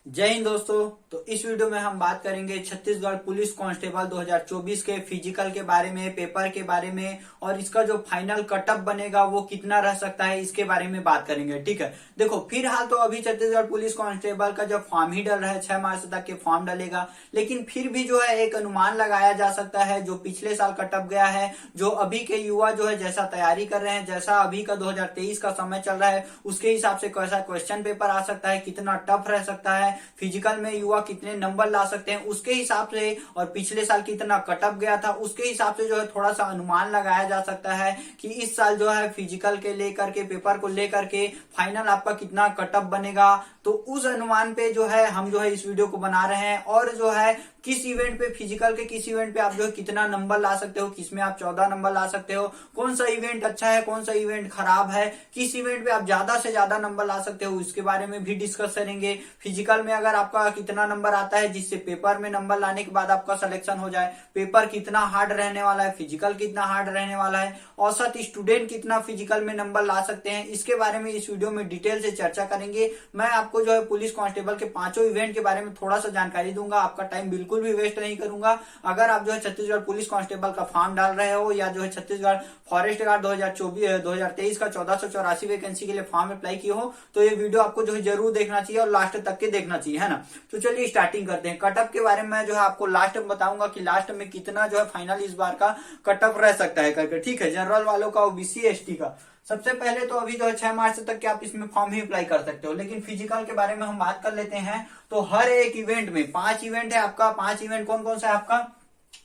जय हिंद दोस्तों। तो इस वीडियो में हम बात करेंगे छत्तीसगढ़ पुलिस कांस्टेबल 2024 के फिजिकल के बारे में, पेपर के बारे में और इसका जो फाइनल कटअप बनेगा वो कितना रह सकता है, इसके बारे में बात करेंगे। ठीक है, देखो फिलहाल तो अभी छत्तीसगढ़ पुलिस कांस्टेबल का जो फॉर्म ही डल रहा है, 6 मार्च तक के फॉर्म डलेगा। लेकिन फिर भी जो है एक अनुमान लगाया जा सकता है, जो पिछले साल कटअप गया है, जो अभी के युवा जो है जैसा तैयारी कर रहे हैं, जैसा अभी का 2023 का समय चल रहा है, उसके हिसाब से कैसा क्वेश्चन पेपर आ सकता है, कितना टफ रह सकता है, फिजिकल में युवा कितने नंबर ला सकते हैं, उसके हिसाब से और पिछले साल कितना कटअप गया था उसके हिसाब से जो है थोड़ा सा अनुमान लगाया जा सकता है कि इस साल जो है फिजिकल के लेकर के, पेपर को लेकर के फाइनल आपका कितना कटअप बनेगा। तो उस अनुमान पे जो है हम जो है इस वीडियो को बना रहे हैं। और जो है किस इवेंट पे, फिजिकल के किस इवेंट पे आप जो है कितना नंबर ला सकते हो, किसमें आप 14 नंबर ला सकते हो, कौन सा इवेंट अच्छा है, कौन सा इवेंट खराब है, किस इवेंट पे आप ज्यादा से ज्यादा नंबर ला सकते हो, इसके बारे में भी डिस्कस करेंगे। फिजिकल में अगर आपका कितना नंबर आता है जिससे पेपर में नंबर लाने के बाद आपका सिलेक्शन हो जाए, पेपर कितना हार्ड रहने वाला है, फिजिकल कितना हार्ड रहने वाला है, औसत स्टूडेंट कितना फिजिकल में नंबर ला सकते हैं, इसके बारे में इस वीडियो में डिटेल से चर्चा करेंगे। मैं आपको जो है पुलिस कांस्टेबल के 5 इवेंट के बारे में थोड़ा सा जानकारी दूंगा, आपका टाइम बिल्कुल भी वेस्ट नहीं करूंगा। अगर आप जो है छत्तीसगढ़ पुलिस कांस्टेबल का फॉर्म डाल रहे हो या जो है छत्तीसगढ़ फॉरेस्ट गार्ड 2023 का 1484 वैकेंसी के लिए फॉर्म अप्लाई किए हो तो ये वीडियो आपको जो है जरूर देखना चाहिए और लास्ट तक के देखना चाहिए, है ना। तो चलिए स्टार्टिंग करते हैं। कटअप के बारे में जो है आपको लास्ट में बताऊंगा कि लास्ट में कितना जो है फाइनल इस बार का कटअप रह सकता है करके। ठीक है, जनरल वालों का, ओबीसी एसटी का। सबसे पहले तो अभी जो है 6 मार्च तक के आप इसमें फॉर्म ही अप्लाई कर सकते हो। लेकिन फिजिकल के बारे में हम बात कर लेते हैं। तो हर एक इवेंट में 5 इवेंट है आपका। 5 इवेंट कौन कौन सा है आपका,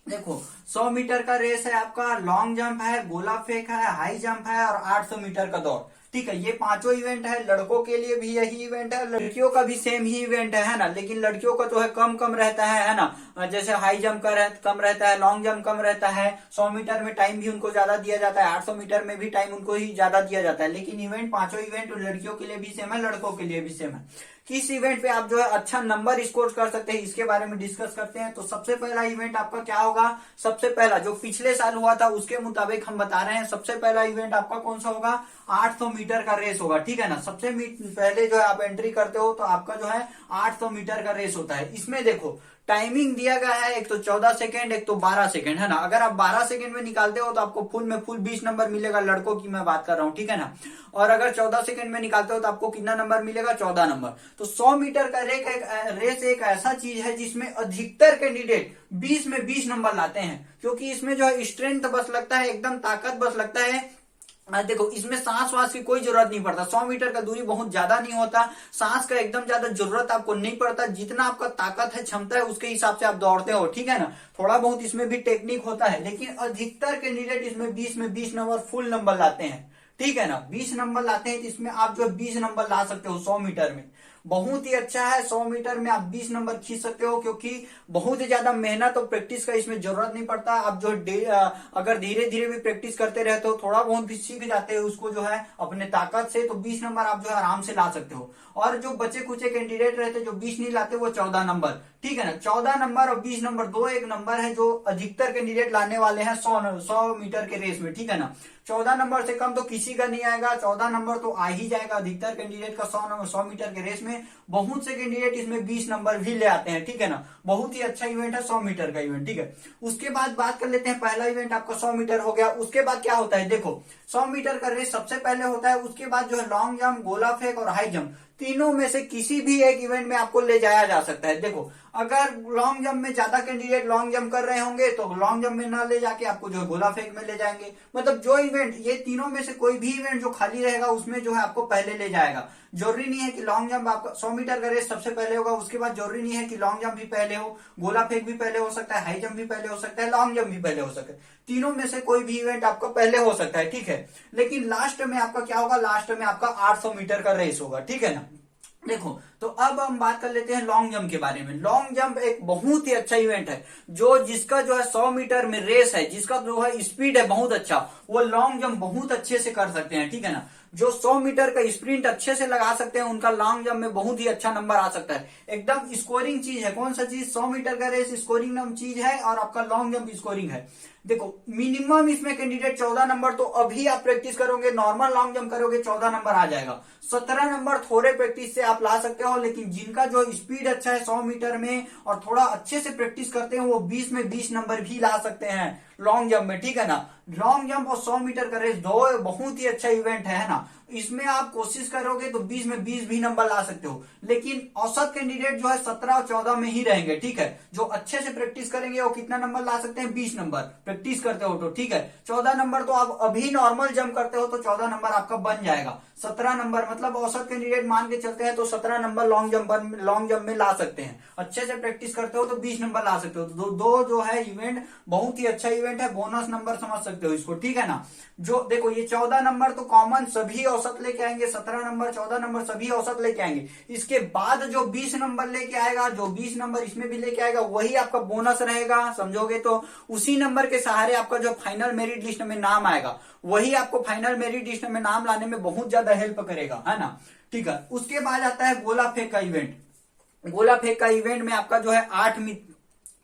देखो 100 मीटर का रेस है आपका, लॉन्ग जंप है, गोला फेंक है, हाई जंप है और 800 मीटर का दौड़। ठीक है, ये 5 इवेंट है। लड़कों के लिए भी यही इवेंट है, लड़कियों का भी सेम ही इवेंट है ना। लेकिन लड़कियों का जो है कम रहता है ना। जैसे हाई जंप का कम रहता है, लॉन्ग जंप कम रहता है, 100 मीटर में टाइम भी उनको ज्यादा दिया जाता है, 800 मीटर में भी टाइम उनको ही ज्यादा दिया जाता है। लेकिन इवेंट 5 इवेंट लड़कियों के लिए भी सेम है, लड़कों के लिए भी सेम है। किस इवेंट पे आप जो है अच्छा नंबर स्कोर कर सकते हैं इसके बारे में डिस्कस करते हैं। तो सबसे पहला इवेंट आपका क्या होगा, सबसे पहला जो पिछले साल हुआ था उसके मुताबिक हम बता रहे हैं। सबसे पहला इवेंट आपका कौन सा होगा, 800 मीटर का रेस होगा। ठीक है ना, सबसे पहले जो है आप एंट्री करते हो तो आपका जो है 800 मीटर का रेस होता है। इसमें देखो टाइमिंग दिया गया है, एक तो 14 सेकेंड, एक तो 12 सेकेंड, है ना। अगर आप 12 सेकेंड में निकालते हो तो आपको फुल में फुल 20 नंबर मिलेगा, लड़कों की मैं बात कर रहा हूँ, ठीक है ना। और अगर 14 सेकेंड में निकालते हो तो आपको कितना नंबर मिलेगा, 14 नंबर। तो 100 मीटर का रेस एक ऐसा चीज है जिसमें अधिकतर कैंडिडेट 20 में 20 नंबर लाते हैं, क्योंकि इसमें जो है स्ट्रेंथ बस लगता है, एकदम ताकत बस लगता है। देखो इसमें सांस वास की कोई जरूरत नहीं पड़ता। 100 मीटर का दूरी बहुत ज्यादा नहीं होता, सांस का एकदम ज्यादा जरूरत आपको नहीं पड़ता। जितना आपका ताकत है, क्षमता है, उसके हिसाब से आप दौड़ते हो, ठीक है ना। थोड़ा बहुत इसमें भी टेक्निक होता है, लेकिन अधिकतर कैंडिडेट इसमें 20 में 20 नंबर फुल नंबर लाते हैं, ठीक है ना। 20 नंबर लाते हैं तो इसमें आप जो 20 नंबर ला सकते हो 100 मीटर में। बहुत ही अच्छा है, 100 मीटर में आप 20 नंबर खींच सकते हो, क्योंकि बहुत ही ज्यादा मेहनत और प्रैक्टिस का इसमें जरूरत नहीं पड़ता। आप जो अगर धीरे धीरे भी प्रैक्टिस करते रहते हो, थोड़ा बहुत भी सीख जाते हो उसको जो है अपने ताकत से, तो 20 नंबर आप जो है आराम से ला सकते हो। और जो बचे कुचे कैंडिडेट रहते जो 20 नहीं लाते, वो 14 नंबर, ठीक है ना। 14 नंबर और 20 नंबर दो एक नंबर है जो अधिकतर कैंडिडेट लाने वाले हैं 100 मीटर के रेस में, ठीक है ना। 14 नंबर से कम तो किसी का नहीं आएगा, 14 नंबर तो आ ही जाएगा अधिकतर कैंडिडेट का 100 मीटर के रेस में। बहुत से कैंडिडेट इसमें 20 नंबर भी ले आते हैं, ठीक है ना। बहुत ही अच्छा इवेंट है 100 मीटर का इवेंट, ठीक है। उसके बाद बात कर लेते हैं, पहला इवेंट आपका 100 मीटर हो गया। उसके बाद क्या होता है, देखो 100 मीटर का रेस सबसे पहले होता है। उसके बाद जो है लॉन्ग जंप, गोला फेंक और हाई जंप, तीनों में से किसी भी एक इवेंट में आपको ले जाया जा सकता है। देखो अगर लॉन्ग जंप में ज्यादा कैंडिडेट लॉन्ग जंप कर रहे होंगे तो लॉन्ग जंप में ना ले जाके आपको जो है गोला फेंक में ले जाएंगे। मतलब जो इवेंट, ये तीनों में से कोई भी इवेंट जो खाली रहेगा उसमें जो है आपको पहले ले जाएगा। जरूरी नहीं है कि लॉन्ग जंप आपका 100 मीटर का रेस सबसे पहले होगा, उसके बाद जरूरी नहीं है कि लॉन्ग जंप भी पहले हो, गोला फेंक भी पहले हो सकता है, हाई जंप भी पहले हो सकता है, लॉन्ग जंप भी पहले हो सकता है। तीनों में से कोई भी इवेंट आपका पहले हो सकता है, ठीक है। लेकिन लास्ट में आपका क्या होगा, लास्ट में आपका 800 मीटर का रेस होगा, ठीक है ना। देखो तो अब हम बात कर लेते हैं लॉन्ग जंप के बारे में। लॉन्ग जंप एक बहुत ही अच्छा इवेंट है, जो जिसका जो है 100 मीटर में रेस है, जिसका जो है स्पीड है बहुत अच्छा, वो लॉन्ग जंप बहुत अच्छे से कर सकते हैं, ठीक है ना। जो 100 मीटर का स्प्रिंट अच्छे से लगा सकते हैं, उनका लॉन्ग जंप में बहुत ही अच्छा नंबर आ सकता है। एकदम स्कोरिंग चीज है। कौन सा चीज, 100 मीटर का रेस स्कोरिंग चीज है और आपका लॉन्ग जंप स्कोरिंग है। देखो मिनिमम इसमें कैंडिडेट 14 नंबर तो अभी आप प्रैक्टिस करोगे, नॉर्मल लॉन्ग जंप करोगे 14 नंबर आ जाएगा। 17 नंबर थोड़े प्रैक्टिस से आप ला सकते हो, लेकिन जिनका जो स्पीड अच्छा है 100 मीटर में और थोड़ा अच्छे से प्रैक्टिस करते हैं वो 20 में 20 नंबर भी ला सकते हैं लॉन्ग जंप में, ठीक है ना। लॉन्ग जंप और 100 मीटर का रेस दो बहुत ही अच्छा इवेंट है ना। इसमें आप कोशिश करोगे तो 20 में 20 भी नंबर ला सकते हो, लेकिन औसत कैंडिडेट जो है 17 और 14 में ही रहेंगे, ठीक है। जो अच्छे से प्रैक्टिस करेंगे वो कितना नंबर ला सकते हैं, 20 नंबर प्रैक्टिस करते हो तो, ठीक है। 14 नंबर तो आप अभी नॉर्मल जंप करते हो तो 14 नंबर आपका बन जाएगा। 17 नंबर मतलब औसत कैंडिडेट मान के चलते हैं तो 17 नंबर लॉन्ग जंप में ला सकते हैं। अच्छे से प्रैक्टिस करते हो तो 20 नंबर ला सकते हो। तो दो जो है इवेंट बहुत ही अच्छा इवेंट है, बोनस नंबर समझ सकते हो इसको, ठीक है ना। जो देखो ये 14 नंबर तो कॉमन सभी औसत लेके आएंगे, 17 नंबर 14 नंबर सभी औसत लेके आएंगे। इसके बाद जो 20 नंबर लेके आएगा, जो 20 नंबर इसमें भी लेके आएगा, वही आपका बोनस रहेगा, समझोगे तो। उसी नंबर के सहारे आपका जो फाइनल मेरिट लिस्ट में नाम आएगा, वही आपको फाइनल मेरिट लिस्ट में नाम लाने में बहुत ज्यादा हेल्प करेगा, है ना, ठीक है। उसके बाद आता है गोला फेंक का इवेंट। गोला फेंक का इवेंट में आपका जो है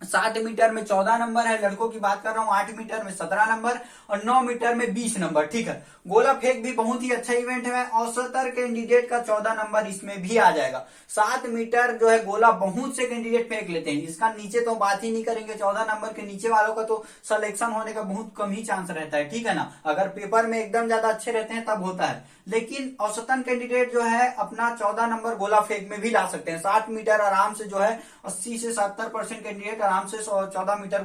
7 मीटर में 14 नंबर है, लड़कों की बात कर रहा हूं। 8 मीटर में 17 नंबर और 9 मीटर में 20 नंबर, ठीक है। गोला फेंक भी बहुत ही अच्छा इवेंट है, औसतर कैंडिडेट का 14 नंबर इसमें भी आ जाएगा। 7 मीटर जो है गोला बहुत से कैंडिडेट फेंक लेते हैं, इसका नीचे तो बात ही नहीं करेंगे। 14 नंबर के नीचे वालों का तो सिलेक्शन होने का बहुत कम ही चांस रहता है, ठीक है ना। अगर पेपर में एकदम ज्यादा अच्छे रहते हैं तब होता है, लेकिन औसतन कैंडिडेट जो है अपना 14 नंबर गोला फेंक में भी ला सकते हैं। 7 मीटर आराम से जो है 80 से 70% कैंडिडेट आराम से 7 मीटर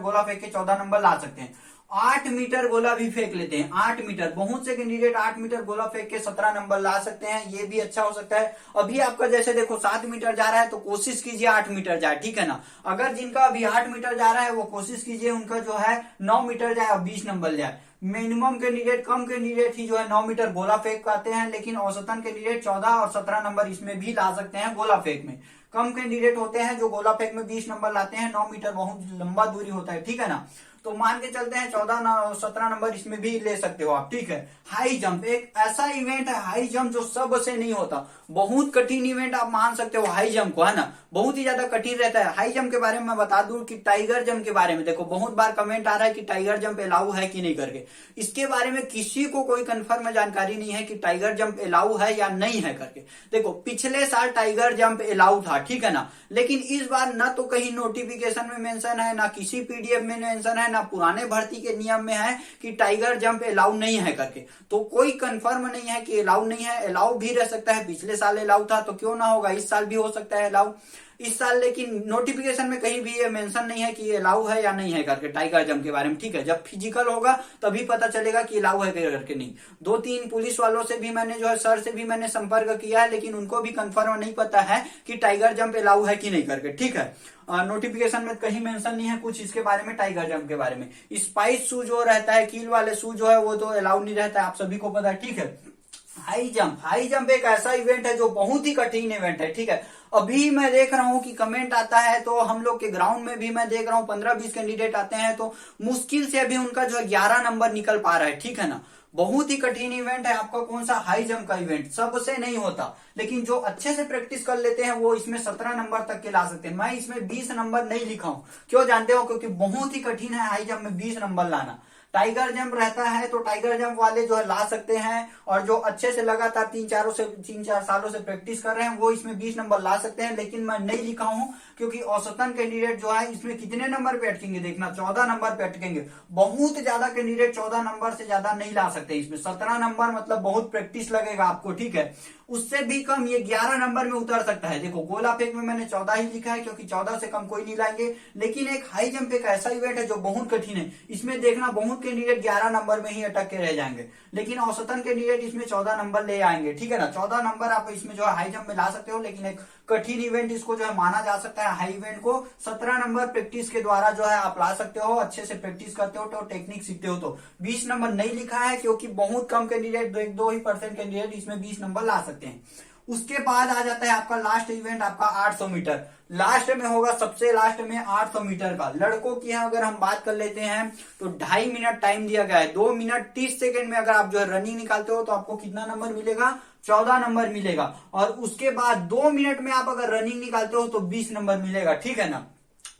गोला फेंक के 14 नंबर ला सकते हैं। 8 मीटर गोला भी फेंक लेते हैं, 8 मीटर बहुत से कैंडिडेट 8 मीटर गोला फेंक के 17 नंबर ला सकते हैं, ये भी अच्छा हो सकता है। अभी आपका जैसे देखो 7 मीटर जा रहा है तो कोशिश कीजिए 8 मीटर जाए, ठीक है ना। अगर जिनका अभी 8 मीटर जा रहा है वो कोशिश कीजिए उनका जो है 9 मीटर जाए और 20 नंबर जाए। मिनिमम कैंडिडेट, कम कैंडिडेट ही जो है 9 मीटर गोला फेंक पाते हैं, लेकिन औसतन कैंडिडेट 14 और 17 नंबर इसमें भी ला सकते हैं गोला फेंक में। कम कैंडिडेट होते हैं जो गोला फेंक में 20 नंबर लाते हैं, 9 मीटर बहुत लंबा दूरी होता है, ठीक है ना। तो मान के चलते हैं 17 नंबर इसमें भी ले सकते हो आप, ठीक है। हाई जंप एक ऐसा इवेंट है, हाई जंप जो सबसे नहीं होता, बहुत कठिन इवेंट आप मान सकते हो हाई जंप को, है ना। बहुत ही ज्यादा कठिन रहता है। हाई जंप के बारे में मैं बता दूं कि टाइगर जंप के बारे में देखो बहुत बार कमेंट आ रहा है कि टाइगर जंप अलाउ है कि नहीं करके। इसके बारे में किसी को कोई कंफर्म जानकारी नहीं है कि टाइगर जंप अलाउ है या नहीं है करके। देखो पिछले साल टाइगर जंप अलाउ था, ठीक है ना, लेकिन इस बार ना तो कहीं नोटिफिकेशन में मेंशन है, ना किसी पीडीएफ में मेंशन है, ना पुराने भर्ती के नियम में है कि टाइगर जंप अलाउ नहीं है करके। तो कोई कंफर्म नहीं है कि अलाउ नहीं है। अलाउ भी रह सकता है, पिछले साल अलाउ था तो क्यों ना होगा, इस साल भी हो सकता है अलाउ इस साल, लेकिन नोटिफिकेशन में कहीं भी ये मेंशन नहीं है कि ये अलाउ है या नहीं है करके टाइगर जंप के बारे में, ठीक है। जब फिजिकल होगा तभी पता चलेगा कि अलाउ है करके नहीं। 2-3 पुलिस वालों से भी मैंने जो है सर से भी मैंने संपर्क किया है, लेकिन उनको भी कंफर्म नहीं पता है कि टाइगर जंप अलाउ है कि नहीं करके, ठीक है। नोटिफिकेशन में कहीं मेंशन नहीं है कुछ इसके बारे में, टाइगर जंप के बारे में। स्पाइस शू जो रहता है, कील वाले शू जो है वो तो अलाउ नहीं रहता है, आप सभी को पता है, ठीक है। हाई जंप एक ऐसा इवेंट है जो बहुत ही कठिन इवेंट है, ठीक है। अभी मैं देख रहा हूं कि कमेंट आता है तो हम लोग के ग्राउंड में भी मैं देख रहा हूं 15-20 कैंडिडेट आते हैं तो मुश्किल से अभी उनका जो 11 नंबर निकल पा रहा है, ठीक है ना। बहुत ही कठिन इवेंट है आपका कौन सा, हाई जंप का इवेंट सबसे नहीं होता, लेकिन जो अच्छे से प्रैक्टिस कर लेते हैं वो इसमें 17 नंबर तक के ला सकते हैं। मैं इसमें 20 नंबर नहीं लिखा हूं, क्यों जानते हो, क्योंकि बहुत ही कठिन है हाई जंप में 20 नंबर लाना। टाइगर जंप रहता है तो टाइगर जंप वाले जो है ला सकते हैं, और जो अच्छे से लगातार 3-4 सालों से प्रैक्टिस कर रहे हैं वो इसमें 20 नंबर ला सकते हैं, लेकिन मैं नहीं लिखा हूं क्योंकि औसतन कैंडिडेट जो है इसमें कितने नंबर पे अटकेंगे, देखना 14 नंबर पे अटकेंगे। बहुत ज्यादा कैंडिडेट 14 नंबर से ज्यादा नहीं ला सकते इसमें। 17 नंबर मतलब बहुत प्रैक्टिस लगेगा आपको, ठीक है। उससे भी कम ये 11 नंबर में उतर सकता है। देखो गोला फेंक में मैंने 14 ही लिखा है क्योंकि 14 से कम कोई नहीं लाएंगे, लेकिन एक हाई जंप एक ऐसा इवेंट है जो बहुत कठिन है। इसमें देखना बहुत कैंडिडेट 11 नंबर में ही अटक के रह जाएंगे, लेकिन औसतन कैंडिडेट इसमें 14 नंबर ले आएंगे, ठीक है ना। 14 नंबर आप इसमें जो है हाई जंप में ला सकते हो, लेकिन एक कठिन इवेंट इसको जो है माना जा सकता है। हाई इवेंट को 17 नंबर प्रैक्टिस के द्वारा जो है आप ला सकते हो, अच्छे से प्रैक्टिस करते हो तो टेक्निक सीखते हो तो। 20 नंबर नहीं लिखा है क्योंकि बहुत कम कैंडिडेट, 1-2% कैंडिडेट इसमें 20 नंबर ला सकते हैं। उसके बाद आ जाता है आपका लास्ट इवेंट, आपका 800 मीटर। लास्ट में होगा, सबसे लास्ट में 800 मीटर का। लड़कों की अगर हम बात कर लेते हैं तो 2.5 मिनट टाइम दिया गया है। 2 मिनट 30 सेकेंड में अगर आप जो है रनिंग निकालते हो तो आपको कितना नंबर मिलेगा, 14 नंबर मिलेगा। और उसके बाद 2 मिनट में आप अगर रनिंग निकालते हो तो 20 नंबर मिलेगा, ठीक है ना।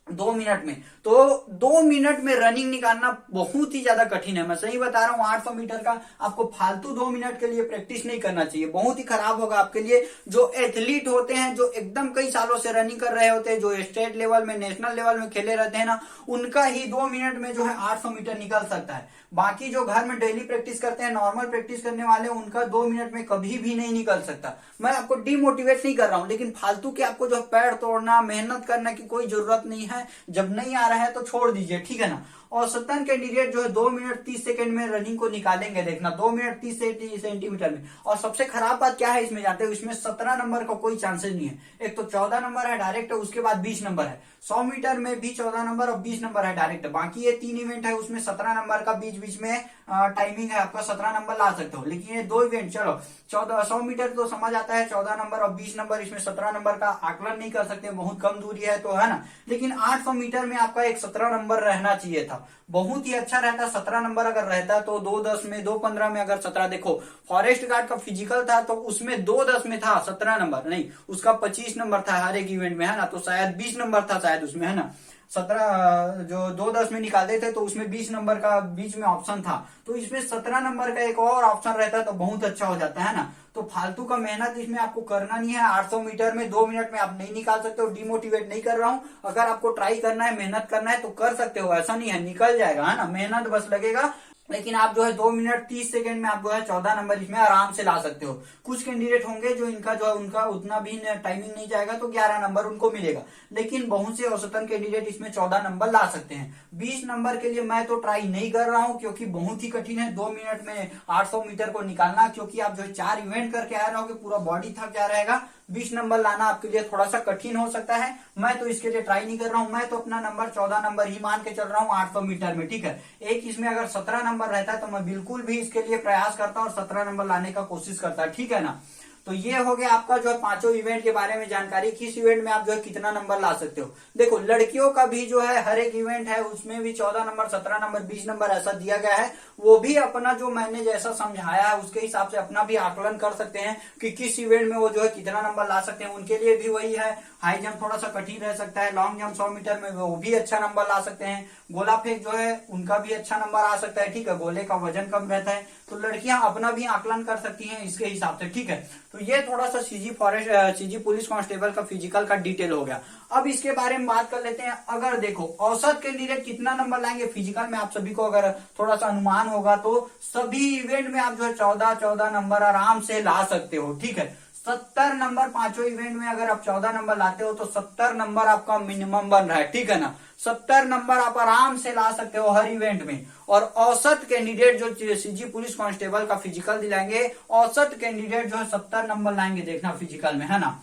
2 मिनट में। तो 2 मिनट में रनिंग निकालना बहुत ही ज्यादा कठिन है, मैं सही बता रहा हूँ। 800 मीटर का आपको फालतू 2 मिनट के लिए प्रैक्टिस नहीं करना चाहिए, बहुत ही खराब होगा आपके लिए। जो एथलीट होते हैं, जो एकदम कई सालों से रनिंग कर रहे होते हैं, जो स्टेट लेवल में नेशनल लेवल में खेले रहते हैं ना, उनका ही 2 मिनट में जो है 800 मीटर निकल सकता है। बाकी जो घर में डेली प्रैक्टिस करते हैं, नॉर्मल प्रैक्टिस करने वाले, उनका 2 मिनट में कभी भी नहीं निकल सकता। मैं आपको डिमोटिवेट नहीं कर रहा हूं, लेकिन फालतू के आपको जो पैर तोड़ना, मेहनत करने की कोई जरूरत नहीं है। जब नहीं आ रहा है तो छोड़ दीजिए, ठीक है ना। औसतन कैंडिडेट जो है 2 मिनट 30 सेकंड में रनिंग को निकालेंगे, देखना 2 मिनट 30 सेंटीमीटर में। और सबसे खराब बात क्या है इसमें जानते हो, इसमें 17 नंबर का कोई चांसेस नहीं है। एक तो 14 नंबर है डायरेक्ट, उसके बाद 20 नंबर है। 100 मीटर में भी 14 नंबर और 20 नंबर है डायरेक्ट। बाकी ये 3 इवेंट है, उसमें 17 नंबर का बीच बीच में टाइमिंग है, आपका 17 नंबर ला सकते हो। लेकिन ये 2 इवेंट, चलो 100 मीटर तो समझ आता है, 14 नंबर और 20 नंबर, इसमें 17 नंबर का आकलन नहीं कर सकते, बहुत कम दूरी है तो, है ना। लेकिन 800 मीटर में आपका एक 17 नंबर रहना चाहिए था, बहुत ही अच्छा रहता। 17 नंबर अगर रहता तो 2:10 में, 2:15 में अगर 17, देखो फॉरेस्ट गार्ड का फिजिकल था तो उसमें 2:10 में था 17 नंबर, नहीं उसका 25 नंबर था हर एक इवेंट में, है ना। तो शायद 20 नंबर था शायद उसमें, है ना। 17 जो 2:10 में निकालते थे तो उसमें 20 नंबर का बीच में ऑप्शन था, तो इसमें 17 नंबर का एक और ऑप्शन रहता तो बहुत अच्छा हो जाता, है ना। तो फालतू का मेहनत इसमें आपको करना नहीं है। 800 मीटर में 2 मिनट में आप नहीं निकाल सकते हो, डिमोटिवेट नहीं कर रहा हूं। अगर आपको ट्राई करना है, मेहनत करना है तो कर सकते हो, ऐसा नहीं है, निकल जाएगा, है ना। मेहनत बस लगेगा। लेकिन आप जो है 2 मिनट 30 सेकंड में आप जो है 14 नंबर इसमें आराम से ला सकते हो। कुछ कैंडिडेट होंगे जो इनका जो है उनका उतना भी टाइमिंग नहीं जाएगा तो 11 नंबर उनको मिलेगा, लेकिन बहुत से औसतन कैंडिडेट इसमें 14 नंबर ला सकते हैं। 20 नंबर के लिए मैं तो ट्राई नहीं कर रहा हूं, क्योंकि बहुत ही कठिन है 2 मिनट में 800 मीटर को निकालना, क्योंकि आप जो है 4 इवेंट करके आ रहे हो, पूरा बॉडी थक जा रहेगा। 20 नंबर लाना आपके लिए थोड़ा सा कठिन हो सकता है, मैं तो इसके लिए ट्राई नहीं कर रहा हूं। मैं तो अपना नंबर 14 नंबर ही मान के चल रहा हूं 800 मीटर में, ठीक है। एक इसमें अगर 17 नंबर रहता है तो मैं बिल्कुल भी इसके लिए प्रयास करता और 17 नंबर लाने का कोशिश करता, ठीक है ना। तो ये हो गया आपका जो है 5 इवेंट के बारे में जानकारी, किस इवेंट में आप जो है कितना नंबर ला सकते हो। देखो लड़कियों का भी जो है हर एक इवेंट है, उसमें भी 14 नंबर 17 नंबर 20 नंबर ऐसा दिया गया है। वो भी अपना जो मैंने जैसा समझाया है उसके हिसाब से अपना भी आकलन कर सकते हैं कि किस इवेंट में वो जो है कितना नंबर ला सकते हैं। उनके लिए भी वही है, हाई जंप थोड़ा सा कठिन रह सकता है, लॉन्ग जंप 100 मीटर में वो भी अच्छा नंबर ला सकते हैं, गोला फेंक जो है उनका भी अच्छा नंबर आ सकता है, ठीक है, गोले का वजन कम रहता है। तो लड़कियां अपना भी आकलन कर सकती हैं इसके हिसाब से, ठीक है। तो ये थोड़ा सा सीजी पुलिस कांस्टेबल का फिजिकल का डिटेल हो गया। अब इसके बारे में बात कर लेते हैं। अगर देखो औसत कैंडिडेट कितना नंबर लाएंगे फिजिकल में, आप सभी को अगर थोड़ा सा अनुमान होगा तो सभी इवेंट में आप जो है 14 नंबर आराम से ला सकते हो, ठीक है। 70 नंबर 5 इवेंट में अगर आप 14 नंबर लाते हो तो 70 नंबर आपका मिनिमम बन रहा है, ठीक है ना। 70 नंबर आप आराम से ला सकते हो हर इवेंट में। और औसत कैंडिडेट जो सीजी पुलिस कांस्टेबल का फिजिकल दिलाएंगे, औसत कैंडिडेट जो है 70 नंबर लाएंगे, देखना फिजिकल में, है ना।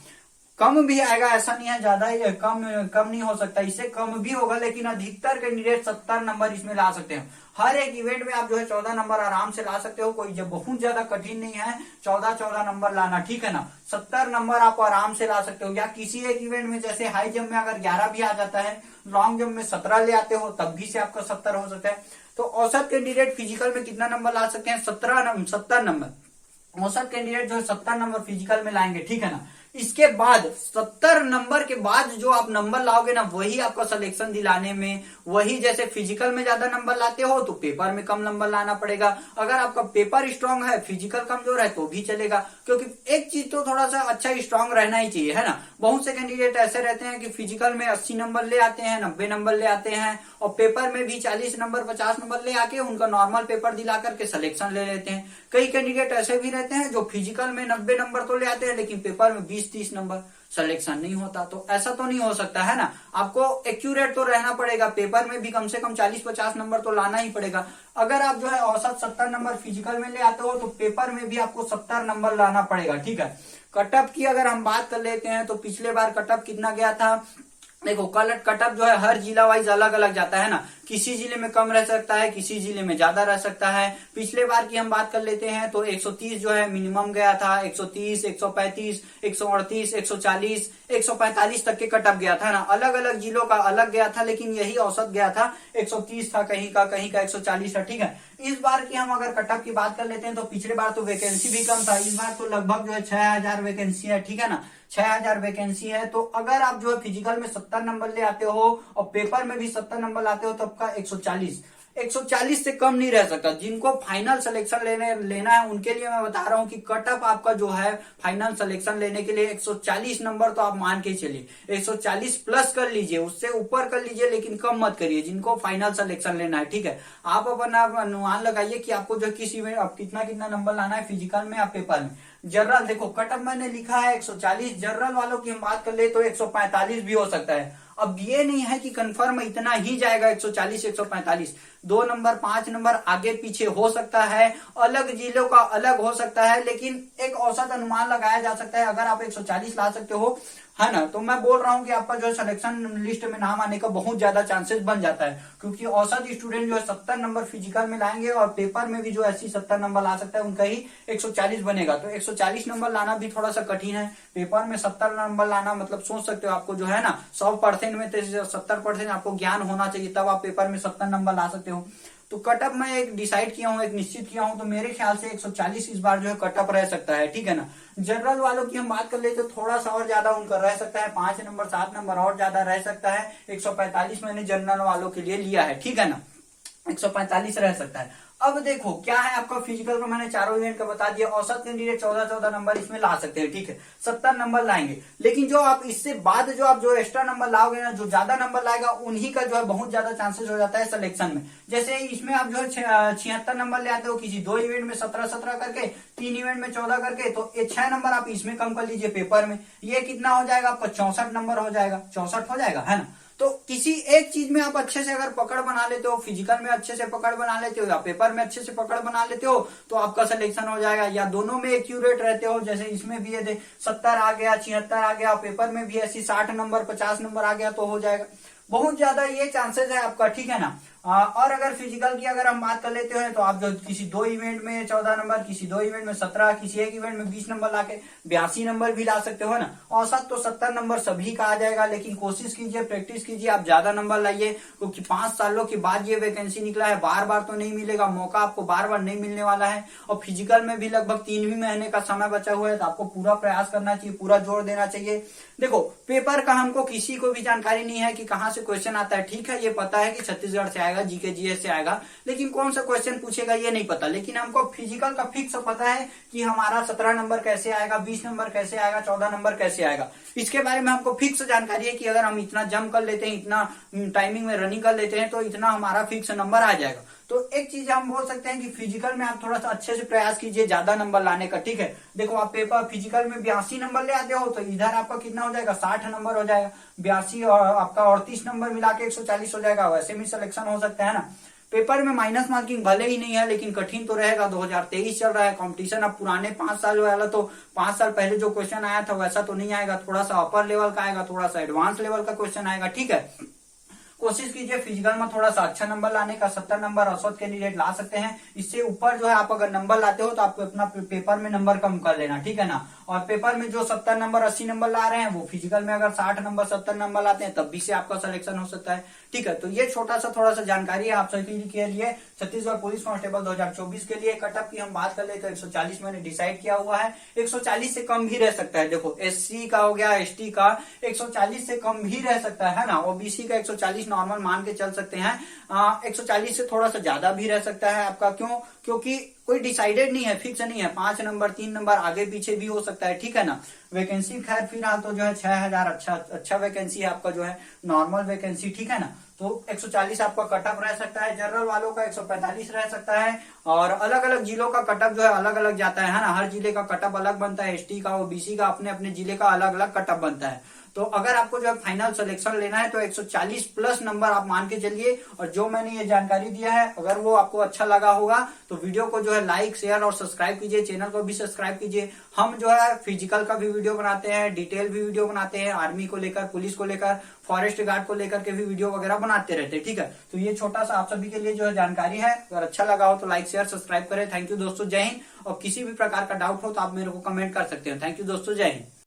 कम भी आएगा, ऐसा नहीं है, ज्यादा ही कम नहीं हो सकता, इससे कम भी होगा, लेकिन अधिकतर कैंडिडेट 70 नंबर इसमें ला सकते हैं। हर एक इवेंट में आप जो है 14 नंबर आराम से ला सकते हो, कोई जब बहुत ज्यादा कठिन नहीं है 14 नंबर लाना, ठीक है ना। 70 नंबर आप आराम से ला सकते हो। या किसी एक इवेंट में जैसे हाई जंप में अगर 11 भी आ जाता है, लॉन्ग जंप में 17 ले आते हो, तब भी से आपका 70 हो सकता है। तो औसत कैंडिडेट फिजिकल में कितना नंबर ला सकते हैं, 70 नंबर। औसत कैंडिडेट जो है 70 नंबर फिजिकल में लाएंगे, ठीक है ना। इसके बाद 70 नंबर के बाद जो आप नंबर लाओगे ना, वही आपका सिलेक्शन दिलाने में, वही जैसे फिजिकल में ज्यादा नंबर लाते हो तो पेपर में कम नंबर लाना पड़ेगा। अगर आपका पेपर स्ट्रांग है, फिजिकल कमजोर है तो भी चलेगा, क्योंकि एक चीज तो थोड़ा सा अच्छा स्ट्रांग रहना ही चाहिए, है ना। बहुत से कैंडिडेट ऐसे रहते हैं कि फिजिकल में 80 नंबर ले आते हैं, 90 नंबर ले आते हैं, और पेपर में भी 40 नंबर 50 नंबर ले आके उनका नॉर्मल पेपर दिला करके सिलेक्शन ले लेते हैं। कई कैंडिडेट ऐसे भी रहते हैं जो फिजिकल में 90 नंबर तो ले आते हैं, लेकिन पेपर में 20-30 नंबर सिलेक्शन नहीं होता। तो ऐसा तो नहीं हो सकता, है ना। आपको एक्यूरेट तो रहना पड़ेगा, पेपर में भी कम से कम 40-50 नंबर तो लाना ही पड़ेगा। अगर आप जो है औसत 70 नंबर फिजिकल में ले आते हो तो पेपर में भी आपको 70 नंबर लाना पड़ेगा, ठीक है। कटअप की अगर हम बात कर लेते हैं तो पिछले बार कटअप कितना गया था, देखो कटअप जो है हर जिला वाइज अलग अलग जाता है ना, किसी जिले में कम रह सकता है, किसी जिले में ज्यादा रह सकता है। पिछले बार की हम बात कर लेते हैं तो 130 जो है मिनिमम गया था, 130, 135, 138, 140, 145 तक के कटअप गया था ना। अलग अलग जिलों का अलग गया था, लेकिन यही औसत गया था 130 था, कहीं का 140 था, ठीक है। इस बार की हम अगर कटअप की बात कर लेते हैं तो पिछले बार तो वैकेंसी भी कम था, इस बार तो लगभग जो है 6000 वैकेंसी है, ठीक है ना। 6000 वैकेंसी है। तो अगर आप जो है फिजिकल में 70 नंबर ले आते हो और पेपर में भी 70 नंबर लाते हो तो आपका 140 से कम नहीं रह सकता। जिनको फाइनल सिलेक्शन लेना है उनके लिए मैं बता रहा हूं कि कट ऑफ आपका जो है फाइनल सिलेक्शन लेने के लिए 140 नंबर तो आप मान के चलिए, 140 प्लस कर लीजिए, उससे ऊपर कर लीजिए, लेकिन कम मत करिए जिनको फाइनल सिलेक्शन लेना है। ठीक है, आप अपना अनुमान लगाइए कि आपको जो किस इवेंट अब कितना नंबर लाना है फिजिकल में या पेपर में। जनरल देखो कट ऑफ मैंने लिखा है 140, जनरल वालों की हम बात कर ले तो 145 भी हो सकता है। अब ये नहीं है कि कंफर्म इतना ही जाएगा 140 145, 2 नंबर 5 नंबर आगे पीछे हो सकता है, अलग जिलों का अलग हो सकता है, लेकिन एक औसत अनुमान लगाया जा सकता है। अगर आप 140 ला सकते हो, है ना, तो मैं बोल रहा हूं कि आपका जो है सिलेक्शन लिस्ट में नाम आने का बहुत ज्यादा चांसेस बन जाता है, क्योंकि औसत स्टूडेंट जो है 70 नंबर फिजिकल में लाएंगे और पेपर में भी जो 80-70 नंबर ला सकता है, उनका ही 140 बनेगा। तो 140 नंबर लाना भी थोड़ा सा कठिन है। पेपर में 70 नंबर लाना मतलब सोच सकते हो, आपको जो है ना 100% में 70% आपको ज्ञान होना चाहिए, तब आप पेपर में 70 नंबर ला सकते हो। तो कटअप मैं एक डिसाइड किया हूं, एक निश्चित किया हूं, तो मेरे ख्याल से 140 इस बार जो है कटअप रह सकता है। ठीक है ना। जनरल वालों की हम बात कर ले तो थोड़ा सा और ज्यादा उनका रह सकता है, 5 नंबर 7 नंबर और ज्यादा रह सकता है। 145 मैंने जनरल वालों के लिए लिया है। ठीक है ना, 145 रह सकता है। अब देखो क्या है आपका फिजिकल का मैंने चारों इवेंट का बता दिया। औसत कैंडिडेट 14-14 नंबर इसमें ला सकते हैं। ठीक है, 70 नंबर लाएंगे, लेकिन जो आप इससे बाद जो आप जो एक्स्ट्रा नंबर लाओगे ना, जो ज्यादा नंबर लाएगा उन्हीं का जो है बहुत ज्यादा चांसेस हो जाता है सिलेक्शन में। जैसे इसमें आप जो है 76 नंबर ले आते हो, किसी 2 इवेंट में 17-17 करके, 3 इवेंट में 14 करके, तो ये 6 नंबर आप इसमें कम कर लीजिए पेपर में, ये कितना हो जाएगा आपका 64 नंबर हो जाएगा, 64 हो जाएगा, है ना। तो किसी एक चीज में आप अच्छे से अगर पकड़ बना लेते हो, फिजिकल में अच्छे से पकड़ बना लेते हो या पेपर में अच्छे से पकड़ बना लेते हो, तो आपका सिलेक्शन हो जाएगा। या दोनों में एक्यूरेट रहते हो, जैसे इसमें भी है 70 आ गया, 76 आ गया, पेपर में भी ऐसी 60 नंबर 50 नंबर आ गया, तो हो जाएगा। बहुत ज्यादा ये चांसेस है आपका। ठीक है ना। और अगर फिजिकल की अगर हम बात कर लेते हैं तो आप जो किसी 2 इवेंट में 14 नंबर, किसी 2 इवेंट में 17, किसी एक इवेंट में 20 नंबर लाके 82 नंबर भी ला सकते हो ना। औसत तो 70 नंबर सभी का आ जाएगा, लेकिन कोशिश कीजिए, प्रैक्टिस कीजिए, आप ज्यादा नंबर लाइए, क्योंकि 5 सालों के बाद ये वैकेंसी निकला है, बार बार तो नहीं मिलेगा, मौका आपको बार बार नहीं मिलने वाला है। और फिजिकल में भी लगभग 3 ही महीने का समय बचा हुआ है, तो आपको पूरा प्रयास करना चाहिए, पूरा जोर देना चाहिए। देखो पेपर का हमको किसी को भी जानकारी नहीं है कि कहाँ से क्वेश्चन आता है। ठीक है, ये पता है कि छत्तीसगढ़ से आएगा, जीके जीएस से आएगा, लेकिन कौन सा क्वेश्चन पूछेगा ये नहीं पता। लेकिन हमको फिजिकल का फिक्स पता है कि हमारा 17 नंबर कैसे आएगा, 20 नंबर कैसे आएगा, 14 नंबर कैसे आएगा। इसके बारे में हमको फिक्स जानकारी है कि अगर हम इतना जंप कर लेते हैं, इतना टाइमिंग में रनिंग कर लेते हैं, तो इतना हमारा फिक्स नंबर आ जाएगा। तो एक चीज हम बोल सकते हैं कि फिजिकल में आप थोड़ा सा अच्छे से प्रयास कीजिए ज्यादा नंबर लाने का। ठीक है, देखो आप पेपर फिजिकल में 82 नंबर ले आते हो, तो इधर आपका कितना हो जाएगा, 60 नंबर हो जाएगा, 82 और आपका 38 नंबर मिला के 140 हो जाएगा। वैसे भी सिलेक्शन हो सकता है ना। पेपर में माइनस मार्किंग भले ही नहीं है, लेकिन कठिन तो रहेगा। 2023 चल रहा है, कंपटीशन अब पुराने 5 साल वाला, तो 5 साल पहले जो क्वेश्चन आया था वैसा तो नहीं आएगा, थोड़ा सा अपर लेवल का आएगा, थोड़ा सा एडवांस लेवल का क्वेश्चन आएगा। ठीक है, कोशिश कीजिए फिजिकल में थोड़ा सा अच्छा नंबर लाने का। 70 नंबर औसत कैंडिडेट ला सकते हैं, इससे ऊपर जो है आप अगर नंबर लाते हो तो आपको अपना पेपर में नंबर कम कर लेना। ठीक है ना। और पेपर में जो 70 नंबर 80 नंबर ला रहे हैं, वो फिजिकल में अगर 60 नंबर 70 नंबर लाते हैं, तब भी से आपका सिलेक्शन हो सकता है। ठीक है, तो ये छोटा सा थोड़ा सा जानकारी है आप सभी के लिए। छत्तीसगढ़ पुलिस कांस्टेबल 2024 के लिए कटअप की हम बात कर ले तो 140 मैंने डिसाइड किया हुआ है, 140 से कम भी रह सकता है। देखो एससी का हो गया, एसटी का 140 से कम भी रह सकता है ना। ओबीसी का 140 नॉर्मल मान के चल सकते हैं, 140 से थोड़ा सा ज्यादा भी रह सकता है आपका। क्यों? क्योंकि कोई डिसाइडेड नहीं है, फिक्स नहीं है, 5 नंबर 3 नंबर आगे पीछे भी हो सकता है। ठीक है ना। वैकेंसी खैर फिलहाल तो जो है 6000 अच्छा वैकेंसी है आपका, जो है नॉर्मल वैकेंसी। ठीक है ना। तो 140 आपका कटअप रह सकता है, जनरल वालों का 145 रह सकता है, और अलग अलग जिलों का कटअप जो है अलग अलग जाता है ना। हर जिले का कटअप अलग बनता है, एसटी का ओबीसी का अपने अपने जिले का अलग अलग कटअप बनता है। तो अगर आपको जो है फाइनल सिलेक्शन लेना है तो 140 प्लस नंबर आप मान के चलिए। और जो मैंने ये जानकारी दिया है, अगर वो आपको अच्छा लगा होगा तो वीडियो को जो है लाइक शेयर और सब्सक्राइब कीजिए, चैनल को भी सब्सक्राइब कीजिए। हम जो है फिजिकल का भी वीडियो बनाते हैं, डिटेल भी वीडियो बनाते हैं, आर्मी को लेकर, पुलिस को लेकर, फॉरेस्ट गार्ड को लेकर के भी वीडियो वगैरह बनाते रहते हैं। ठीक है, तो ये छोटा सा आप सभी के लिए जो है जानकारी है। अगर अच्छा लगा हो तो लाइक शेयर सब्सक्राइब करें। थैंक यू दोस्तों, जय हिंद। और किसी भी प्रकार का डाउट हो तो आप मेरे को कमेंट कर सकते हो। थैंक यू दोस्तों, जय हिंद।